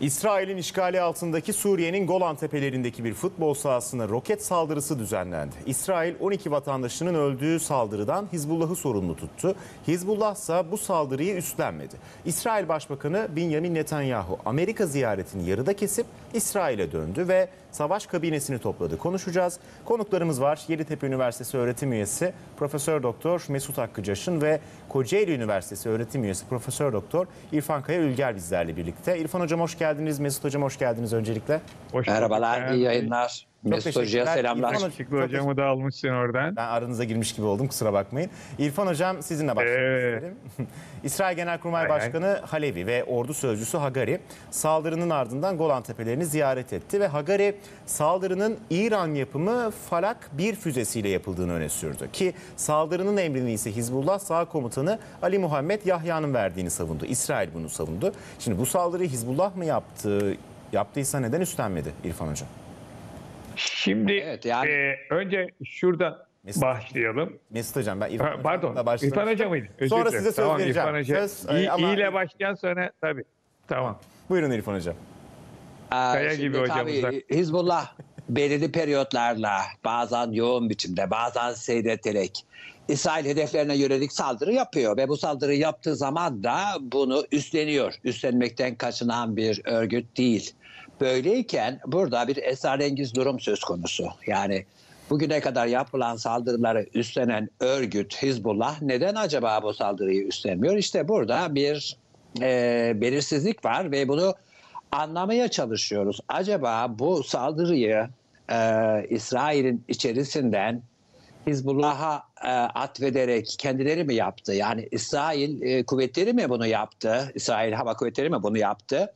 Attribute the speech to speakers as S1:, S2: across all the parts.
S1: İsrail'in işgali altındaki Suriye'nin Golan Tepelerindeki bir futbol sahasına roket saldırısı düzenlendi. İsrail 12 vatandaşının öldüğü saldırıdan Hizbullah'ı sorumlu tuttu. Hizbullah ise bu saldırıyı üstlenmedi. İsrail Başbakanı Benjamin Netanyahu Amerika ziyaretini yarıda kesip İsrail'e döndü ve savaş kabinesini topladı. Konuşacağız. Konuklarımız var. Yeditepe Üniversitesi öğretim üyesi Profesör Doktor Mesut Hakkıcaş'ın ve Kocaeli Üniversitesi öğretim üyesi Profesör Doktor İrfan Kaya Ülger bizlerle birlikte. İrfan Hocam hoş geldiniz. Mesut Hocam hoş geldiniz öncelikle.
S2: Merhabalar, iyi yayınlar. Mesut Hoca'ya selamlar.
S3: Şıklı hocamı da almışsın oradan.
S1: Ben aranıza girmiş gibi oldum, kusura bakmayın. İrfan Hocam sizinle başlamak isterim. İsrail Genelkurmay Başkanı Halevi ve ordu sözcüsü Hagari saldırının ardından Golan Tepelerini ziyaret etti ve Hagari saldırının İran yapımı Falak 1 füzesiyle yapıldığını öne sürdü. Ki saldırının emrini ise Hizbullah Sağ Komutanı Ali Muhammed Yahya'nın verdiğini savundu. İsrail bunu savundu. Şimdi bu saldırıyı Hizbullah mı yaptı? Yaptıysa neden üstlenmedi İrfan Hocam?
S3: Şimdi
S2: Evet, yani...
S3: önce şuradan başlayalım.
S1: Mesut Hocam, ben İrfan
S3: Pardon,
S1: başlamıştım.
S3: İrfan Hoca mıydı?
S1: Sonra size söz vereceğim.
S3: İrfan Hoca. İyi ile başlayan sonra tabii. Tamam.
S1: Buyurun İrfan Hocam.
S3: Kaya gibi hocamızdan.
S2: Hizbullah belirli periyotlarla bazen yoğun biçimde bazen seyreterek İsrail hedeflerine yönelik saldırı yapıyor ve bu saldırı yaptığı zaman da bunu üstleniyor. Üstlenmekten kaçınan bir örgüt değil. Böyleyken burada bir esrarengiz durum söz konusu. Yani bugüne kadar yapılan saldırıları üstlenen örgüt Hizbullah neden acaba bu saldırıyı üstlenmiyor? İşte burada bir belirsizlik var ve bunu anlamaya çalışıyoruz. Acaba bu saldırıyı İsrail'in içerisinden Hizbullah'a atfederek kendileri mi yaptı? Yani İsrail kuvvetleri mi bunu yaptı? İsrail Hava Kuvvetleri mi bunu yaptı?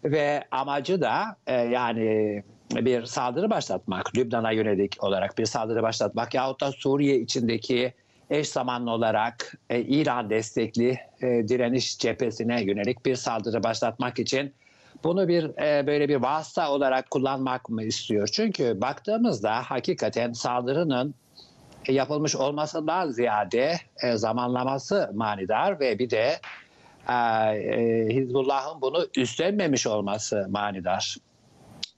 S2: Ve amacı da yani bir saldırı başlatmak, Lübnan'a yönelik olarak bir saldırı başlatmak yahut da Suriye içindeki eş zamanlı olarak İran destekli direniş cephesine yönelik bir saldırı başlatmak için bunu böyle bir vasıta olarak kullanmak mı istiyor? Çünkü baktığımızda hakikaten saldırının yapılmış olmasından ziyade zamanlaması manidar ve bir de Hizbullah'ın bunu üstlenmemiş olması manidar.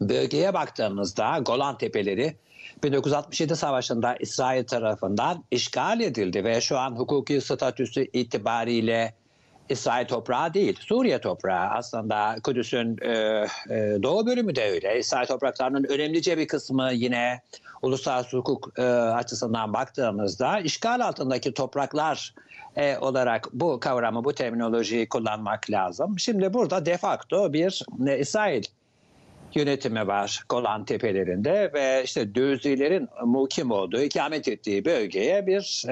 S2: Bölgeye baktığımızda Golan Tepeleri 1967 Savaşı'nda İsrail tarafından işgal edildi ve şu an hukuki statüsü itibariyle İsrail toprağı değil, Suriye toprağı. Aslında Kudüs'ün doğu bölümü de öyle. İsrail topraklarının önemlice bir kısmı yine uluslararası hukuk açısından baktığımızda işgal altındaki topraklar olarak bu kavramı, bu terminolojiyi kullanmak lazım. Şimdi burada de facto bir İsrail yönetimi var Golan Tepelerinde ve işte Dözilerin mukim olduğu, ikamet ettiği bölgeye bir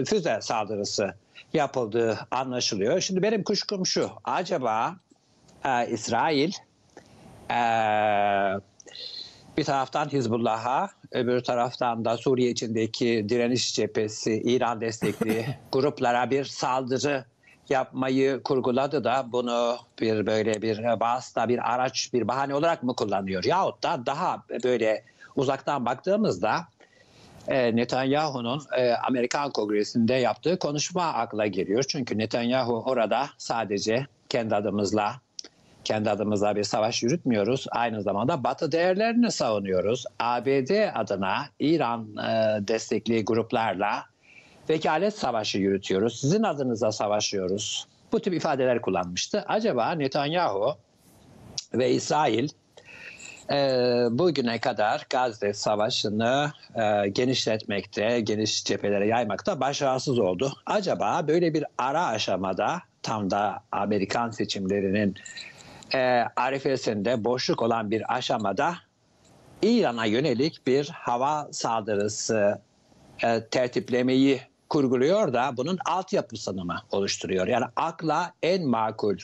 S2: füze saldırısı yapıldığı anlaşılıyor. Şimdi benim kuşkum şu, acaba İsrail bir taraftan Hizbullah'a, öbür taraftan da Suriye içindeki direniş cephesi, İran destekli gruplara bir saldırı yapmayı kurguladı da bunu böyle bir vasıta, bir araç, bir bahane olarak mı kullanıyor? Yahut da daha böyle uzaktan baktığımızda Netanyahu'nun Amerikan Kongresi'nde yaptığı konuşma akla geliyor. Çünkü Netanyahu orada sadece kendi adımıza bir savaş yürütmüyoruz. Aynı zamanda Batı değerlerini savunuyoruz. ABD adına İran destekli gruplarla vekalet savaşı yürütüyoruz. Sizin adınıza savaşıyoruz. Bu tip ifadeler kullanmıştı. Acaba Netanyahu ve İsrail bugüne kadar Gazze Savaşı'nı genişletmekte, geniş cephelere yaymakta başarısız oldu. Acaba böyle bir ara aşamada, tam da Amerikan seçimlerinin arifesinde boşluk olan bir aşamada İran'a yönelik bir hava saldırısı tertiplemeyi kurguluyor da bunun altyapısını mı oluşturuyor? Yani akla en makul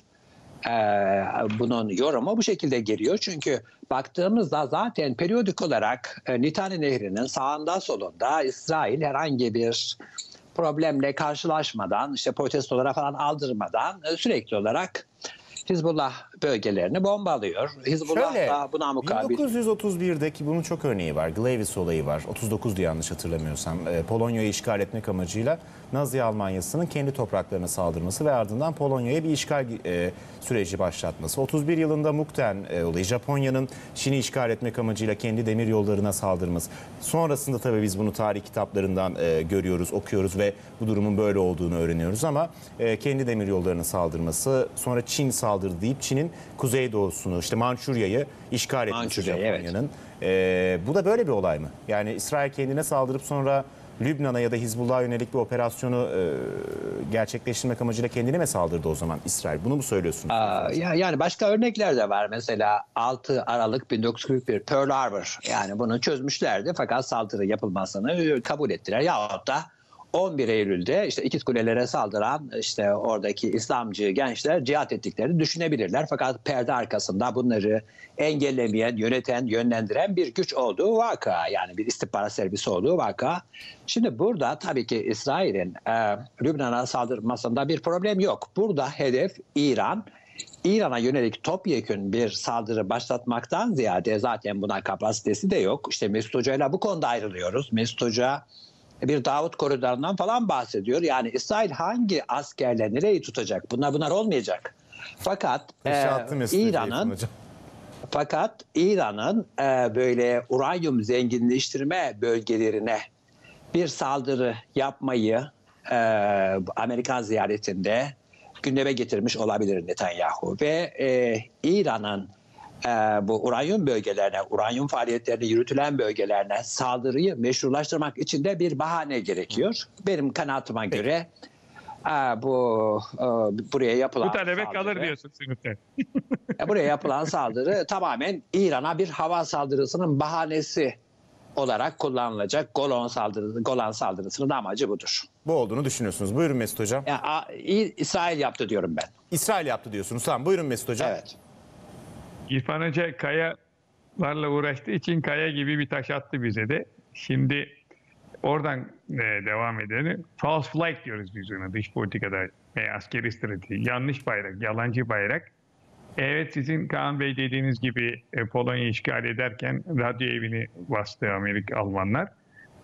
S2: bunun yorumu bu şekilde geliyor. Çünkü baktığımızda zaten periyodik olarak Litani Nehri'nin sağında solunda İsrail herhangi bir problemle karşılaşmadan, işte protestolara falan aldırmadan sürekli olarak Hizbullah bölgelerini bombalıyor. Hizbullah
S1: Şöyle,
S2: da buna mukabil
S1: 1931'deki bunun çok örneği var. Glavis olayı var. 39'du yanlış hatırlamıyorsam. Polonya'yı işgal etmek amacıyla Nazi Almanyası'nın kendi topraklarına saldırması ve ardından Polonya'ya bir işgal süreci başlatması. 31 yılında Mukden olayı, Japonya'nın Çin'i işgal etmek amacıyla kendi demir yollarına saldırması. Sonrasında tabii biz bunu tarih kitaplarından görüyoruz, okuyoruz ve bu durumun böyle olduğunu öğreniyoruz ama kendi demir yollarına saldırması, sonra Çin saldırdı deyip Çin'in kuzeydoğusunu, işte Mançurya'yı işgal etmesi
S2: Mançurya, evet.
S1: Japonya'nın. Bu da böyle bir olay mı? Yani İsrail kendine saldırıp sonra Lübnan'a ya da Hizbullah'a yönelik bir operasyonu gerçekleştirmek amacıyla kendine mi saldırdı o zaman İsrail? Bunu mu söylüyorsunuz?
S2: Yani başka örnekler de var. Mesela 6 Aralık 1941 Pearl Harbor. Yani bunu çözmüşlerdi fakat saldırı yapılmasını kabul ettiler. Yahut da 11 Eylül'de işte İkizkule'lere saldıran işte oradaki İslamcı gençler cihat ettiklerini düşünebilirler. Fakat perde arkasında bunları engellemeyen, yöneten, yönlendiren bir güç olduğu vaka. Yani bir istihbarat servisi olduğu vaka. Şimdi burada tabii ki İsrail'in Lübnan'a saldırmasında bir problem yok. Burada hedef İran. İran'a yönelik topyekün bir saldırı başlatmaktan ziyade zaten buna kapasitesi de yok. İşte Mesut Hoca'yla bu konuda ayrılıyoruz. Mesut Hoca bir Davut koridorundan falan bahsediyor. Yani İsrail hangi askerle nereyi tutacak? Bunlar olmayacak. Fakat İran'ın böyle uranyum zenginleştirme bölgelerine bir saldırı yapmayı Amerikan ziyaretinde gündeme getirmiş olabilir Netanyahu ve İran'ın bu uranyum bölgelerine, uranyum faaliyetlerini yürütülen bölgelerine saldırıyı meşrulaştırmak için de bir bahane gerekiyor. Benim kanaatime göre buraya yapılan
S3: Bu talebe
S2: saldırı,
S3: kalır diyorsun sınıfta.
S2: buraya yapılan saldırı tamamen İran'a bir hava saldırısının bahanesi olarak kullanılacak. Golan saldırısının amacı budur.
S1: Bu olduğunu düşünüyorsunuz. Buyurun Mesut Hocam.
S2: İsrail yaptı diyorum ben.
S1: İsrail yaptı diyorsunuz. Tamam, buyurun Mesut Hocam.
S2: Evet.
S3: İrfan Hoca kayalarla uğraştığı için kaya gibi bir taş attı bize de. Şimdi oradan devam edelim. False flag diyoruz biz ona dış politikada askeri strateji. Yanlış bayrak, yalancı bayrak. Evet, sizin Kaan Bey dediğiniz gibi Polonya'yı işgal ederken radyo evini bastı Almanlar.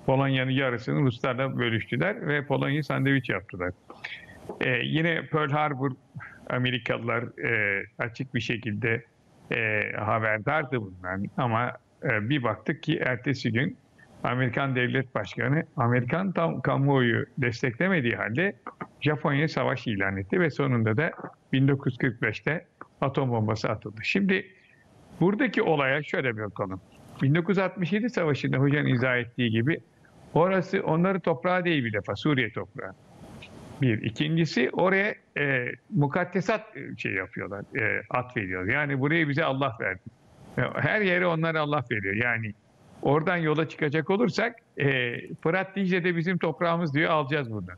S3: Polonya'nın yarısını Ruslarla bölüştüler ve Polonya'yı sandviç yaptılar. Yine Pearl Harbor Amerikalılar açık bir şekilde haberdardı bundan ama bir baktık ki ertesi gün Amerikan Devlet Başkanı Amerikan kamuoyu desteklemediği halde Japonya'ya savaş ilan etti ve sonunda da 1945'te atom bombası atıldı. Şimdi buradaki olaya şöyle bir bakalım. 1967 Savaşı'nda hocanın izah ettiği gibi orası onların toprağı değil bir defa, Suriye toprağı. Bir. İkincisi oraya mukaddesat yapıyorlar, atfediyor. Yani burayı bize Allah verdi. Her yere onlar Allah veriyor. Yani oradan yola çıkacak olursak Fırat Dicle'de bizim toprağımız diyor, alacağız buradan.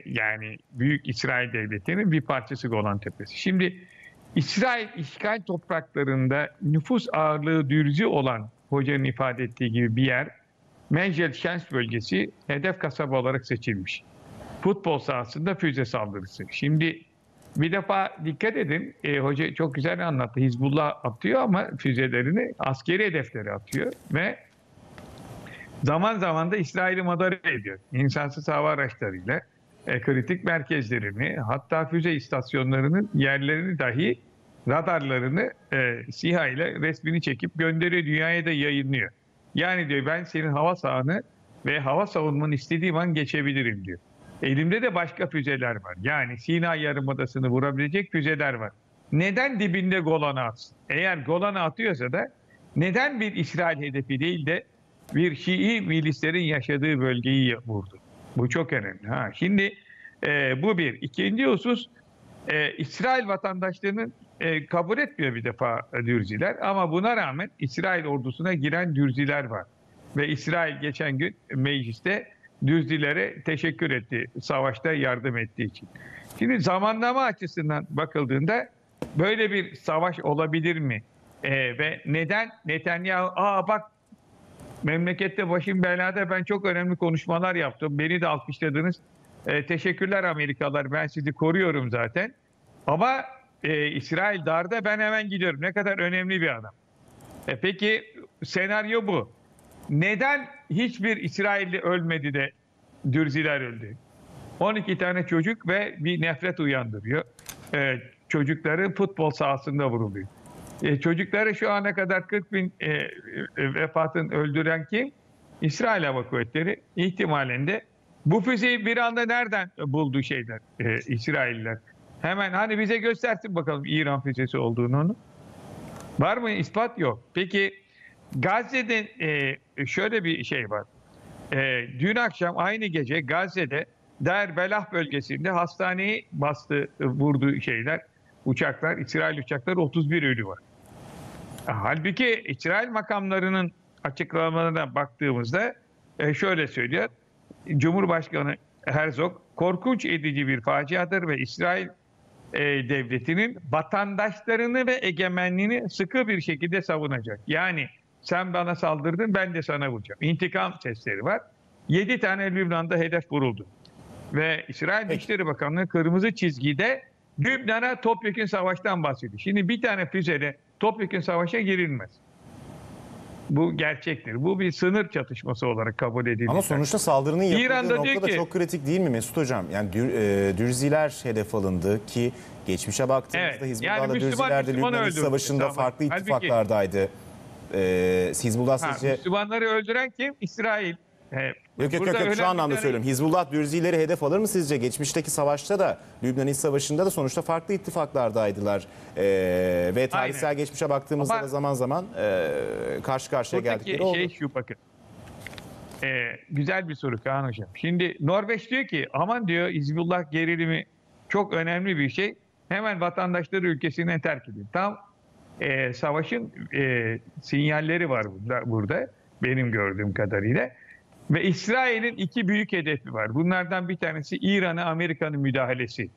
S3: Yani Büyük İsrail Devleti'nin bir parçası Golan Tepesi. Şimdi İsrail işgal topraklarında nüfus ağırlığı dürzü olan hocanın ifade ettiği gibi bir yer, Mecel Şens bölgesi hedef kasaba olarak seçilmiş. Futbol sahasında füze saldırısı. Şimdi bir defa dikkat edin, hoca çok güzel anlattı. Hizbullah atıyor ama füzelerini askeri hedeflere atıyor ve zaman zaman da İsrail'i madara ediyor. İnsansız hava araçlarıyla kritik merkezlerini, hatta füze istasyonlarının yerlerini dahi, radarlarını SİHA ile resmini çekip gönderiyor, dünyaya da yayınlıyor. Yani diyor, ben senin hava sahanı ve hava savunmanı istediğim an geçebilirim diyor. Elimde de başka füzeler var. Yani Sina Yarımadası'nı vurabilecek füzeler var. Neden dibinde Golan'a atsın? Eğer Golan'a atıyorsa da neden bir İsrail hedefi değil de bir Şii milislerin yaşadığı bölgeyi vurdu? Bu çok önemli. Şimdi bu bir. İkinci husus, İsrail vatandaşlarının kabul etmiyor bir defa Dürziler. Ama buna rağmen İsrail ordusuna giren Dürziler var. Ve İsrail geçen gün mecliste Dürzilere teşekkür etti, savaşta yardım ettiği için. Şimdi zamanlama açısından bakıldığında böyle bir savaş olabilir mi? Ve neden Netanyahu, bak memlekette başım belada, ben çok önemli konuşmalar yaptım, beni de alkışladınız, teşekkürler Amerikalılar, ben sizi koruyorum zaten. Ama İsrail darda, ben hemen gidiyorum. Ne kadar önemli bir adam. Peki senaryo bu. Neden hiçbir İsrailli ölmedi de Dürziler öldü? 12 tane çocuk ve bir nefret uyandırıyor. Çocukları futbol sahasında vuruluyor. Çocukları şu ana kadar 40 bin vefatın öldüren kim? İsrail Hava Kuvvetleri ihtimalinde. Bu füzeyi bir anda nereden buldu İsrailler? Hemen hani bize göstersin bakalım İran füzesi olduğunu onu. Var mı ispat? Yok. Peki Gazze'de şöyle bir şey var. Dün akşam aynı gece Gazze'de Der Belah bölgesinde hastaneyi vurdu uçaklar, İsrail uçakları, 31 ölü var. Halbuki İsrail makamlarının açıklamalarına baktığımızda şöyle söylüyor. Cumhurbaşkanı Herzog, korkunç edici bir faciadır ve İsrail devletinin vatandaşlarını ve egemenliğini sıkı bir şekilde savunacak. Yani sen bana saldırdın, ben de sana vuracağım. İntikam sesleri var. 7 tane Lübnan'da hedef vuruldu. Ve İsrail Dışişleri Bakanlığı kırmızı çizgide Lübnan'a topyekün savaştan bahsediyor. Şimdi bir tane füzeyle topyekün savaşa girilmez. Bu gerçektir. Bu bir sınır çatışması olarak kabul edilir.
S1: Ama sonuçta saldırının yapıldığı
S3: İran'da
S1: nokta da çok kritik değil mi Mesut Hocam? Yani Dürziler hedef alındı ki geçmişe baktığımızda
S3: Evet,
S1: Hizbullah'la
S3: yani
S1: Dürziler de Lübnan İç Savaşı'nda farklı ittifaklardaydı. Hizbullah sizce...
S3: Müslümanları öldüren kim? İsrail.
S1: Yok şu anlamda söylüyorum. Hizbullah Dürzileri hedef alır mı sizce? Geçmişteki savaşta da Lübnan İç Savaşı'nda da sonuçta farklı ittifaklardaydılar. Ve tarihsel geçmişe baktığımızda da zaman zaman karşı karşıya geldikleri oldu.
S3: Buradaki şu bakın. Güzel bir soru Kaan Hocam. Şimdi Norveç diyor ki aman diyor Hizbullah gerilimi çok önemli bir şey. Hemen vatandaşları ülkesinden terk ediyor. Tam savaşın sinyalleri var burada benim gördüğüm kadarıyla. Ve İsrail'in 2 büyük hedefi var. Bunlardan bir tanesi İran'a Amerika'nın müdahalesi.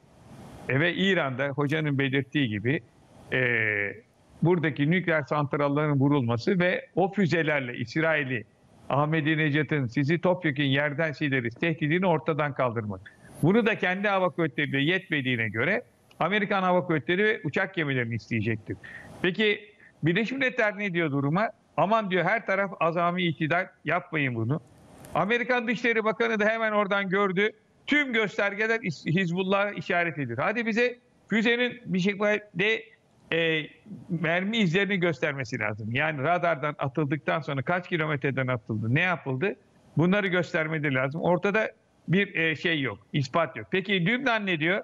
S3: Ve İran'da hocanın belirttiği gibi buradaki nükleer santrallerin vurulması ve o füzelerle İsrail'i, Ahmadinejad'ın sizi topyekun yerden sileriz tehdidini ortadan kaldırmak. Bunu da kendi hava kuvvetlerine yetmediğine göre Amerikan Hava Kuvvetleri ve uçak gemilerini isteyecektir. Peki Birleşmiş Milletler ne diyor duruma? Aman diyor her taraf azami iktidar, yapmayın bunu. Amerikan Dışişleri Bakanı da hemen oradan gördü. Tüm göstergeler Hizbullah'a işaret ediyor. Hadi bize füzenin bir şekilde mermi izlerini göstermesi lazım. Yani radardan atıldıktan sonra kaç kilometreden atıldı, ne yapıldı? Bunları göstermeleri lazım. Ortada bir şey yok, ispat yok. Peki Lübnan ne diyor?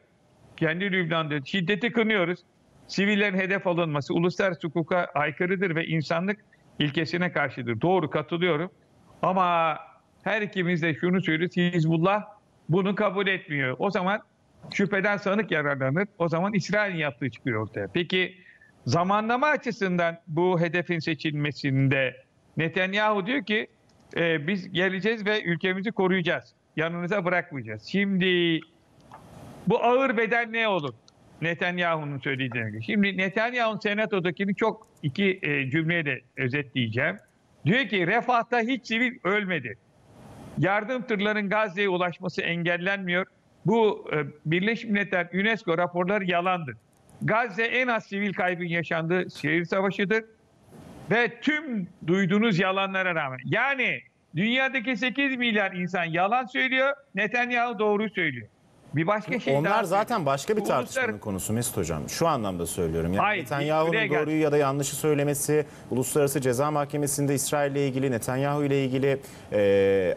S3: Kendi Lübnan'da şiddeti kınıyoruz. Sivillerin hedef alınması uluslararası hukuka aykırıdır ve insanlık ilkesine karşıdır. Doğru, katılıyorum. Ama her ikimiz de şunu söylüyoruz. Hizbullah bunu kabul etmiyor. O zaman şüpheden sanık yararlanır. O zaman İsrail'in yaptığı çıkıyor ortaya. Peki zamanlama açısından bu hedefin seçilmesinde Netanyahu diyor ki biz geleceğiz ve ülkemizi koruyacağız. Yanınıza bırakmayacağız. Şimdi bu ağır bedel ne olur? Netanyahu'nun söylediğine göre. Şimdi Netanyahu'nun senatodakini çok iki cümleyle özetleyeceğim. Diyor ki refahta hiç sivil ölmedi. Yardım tırlarının Gazze'ye ulaşması engellenmiyor. Bu Birleşmiş Milletler UNESCO raporları yalandır. Gazze en az sivil kaybın yaşandığı şehir savaşıdır. Ve tüm duyduğunuz yalanlara rağmen. Yani dünyadaki 8 milyar insan yalan söylüyor. Netanyahu doğru söylüyor. Bir başka şey
S1: Onlar
S3: daha
S1: zaten
S3: söyleyeyim.
S1: başka bir tartışmanın konusu Mesut Hocam. Şu anlamda söylüyorum. Yani
S3: Hayır,
S1: Netanyahu'nun doğruyu ya da yanlışı söylemesi, Uluslararası Ceza Mahkemesi'nde İsrail ile ilgili, Netanyahu ile ilgili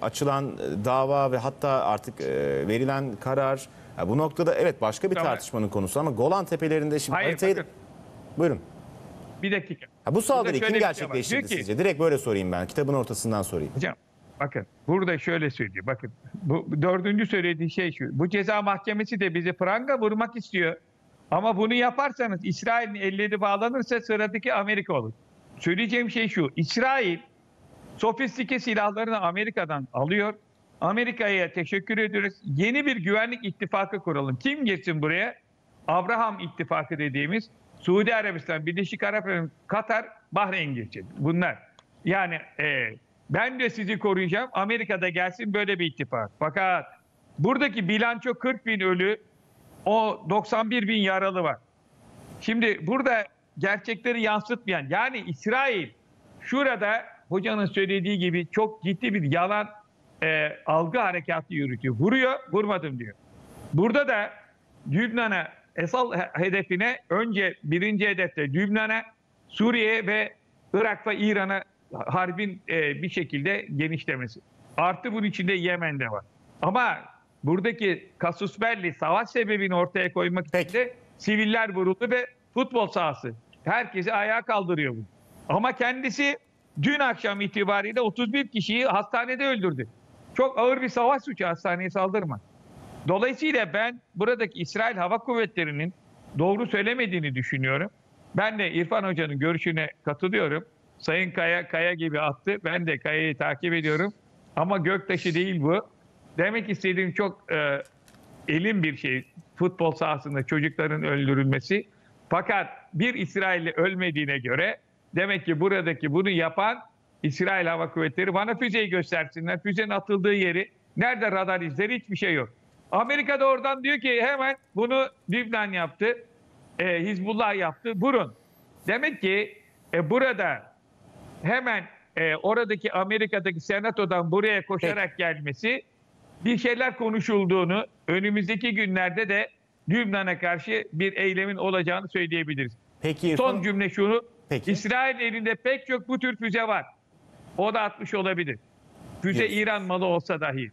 S1: açılan dava ve hatta artık verilen karar. Bu noktada evet başka bir tartışmanın konusu ama Golan Tepelerinde şimdi haritayı... Buyurun.
S3: Bir dakika.
S1: Bu saldırıyı kim
S3: şey
S1: gerçekleştirdi sizce? Direkt böyle sorayım ben. Kitabın ortasından sorayım.
S3: Hocam bakın burada şöyle söylüyor. Bakın bu dördüncü söylediği şey şu. Bu ceza mahkemesi de bizi pranga vurmak istiyor. Ama bunu yaparsanız İsrail'in elleri bağlanırsa sıradaki Amerika olur. Söyleyeceğim şey şu. İsrail sofistike silahlarını Amerika'dan alıyor. Amerika'ya teşekkür ediyoruz. Yeni bir güvenlik ittifakı kuralım. Kim girsin buraya? Abraham ittifakı dediğimiz Suudi Arabistan, Birleşik Arap Emirlikleri, Katar, Bahreyn girecek. Bunlar. Yani ben de sizi koruyacağım. Amerika'da gelsin böyle bir ittifak. Fakat buradaki bilanço 40 bin ölü, o 91 bin yaralı var. Şimdi burada gerçekleri yansıtmayan, yani İsrail şurada hocanın söylediği gibi çok ciddi bir yalan algı harekatı yürütüyor. Vuruyor, vurmadım diyor. Burada da Lübnan'a, esas hedefine, önce birinci hedefte Lübnan'a, Suriye ve Irak ve İran'a harbin bir şekilde genişlemesi. Artı bunun içinde Yemen'de var. Ama buradaki kasus belli savaş sebebini ortaya koymak için de siviller vuruldu ve futbol sahası. Herkesi ayağa kaldırıyor bu. Ama kendisi dün akşam itibariyle 31 kişiyi hastanede öldürdü. Çok ağır bir savaş suçu hastaneye saldırma. Dolayısıyla ben buradaki İsrail Hava Kuvvetleri'nin doğru söylemediğini düşünüyorum. Ben de İrfan Hoca'nın görüşüne katılıyorum. Sayın Kaya gibi attı. Ben de Kaya'yı takip ediyorum. Ama göktaşı değil bu. Demek istediğim çok elin bir şey. Futbol sahasında çocukların öldürülmesi. Fakat bir İsrailli ölmediğine göre demek ki buradaki bunu yapan İsrail Hava Kuvvetleri, bana füzeyi göstersinler. Füzenin atıldığı yeri, nerede radar izleri, hiçbir şey yok. Amerika da oradan diyor ki hemen bunu Lübnan yaptı, Hizbullah yaptı, vurun. Demek ki burada hemen oradaki Amerika'daki senatodan buraya koşarak gelmesi, bir şeyler konuşulduğunu, önümüzdeki günlerde de Lübnan'a karşı bir eylemin olacağını söyleyebiliriz.
S1: Peki İrfan,
S3: Son cümle şunu,
S1: Peki.
S3: İsrail elinde pek çok bu tür füze var. O da atmış olabilir. Füze
S1: Diyorsunuz.
S3: İran malı olsa dahi.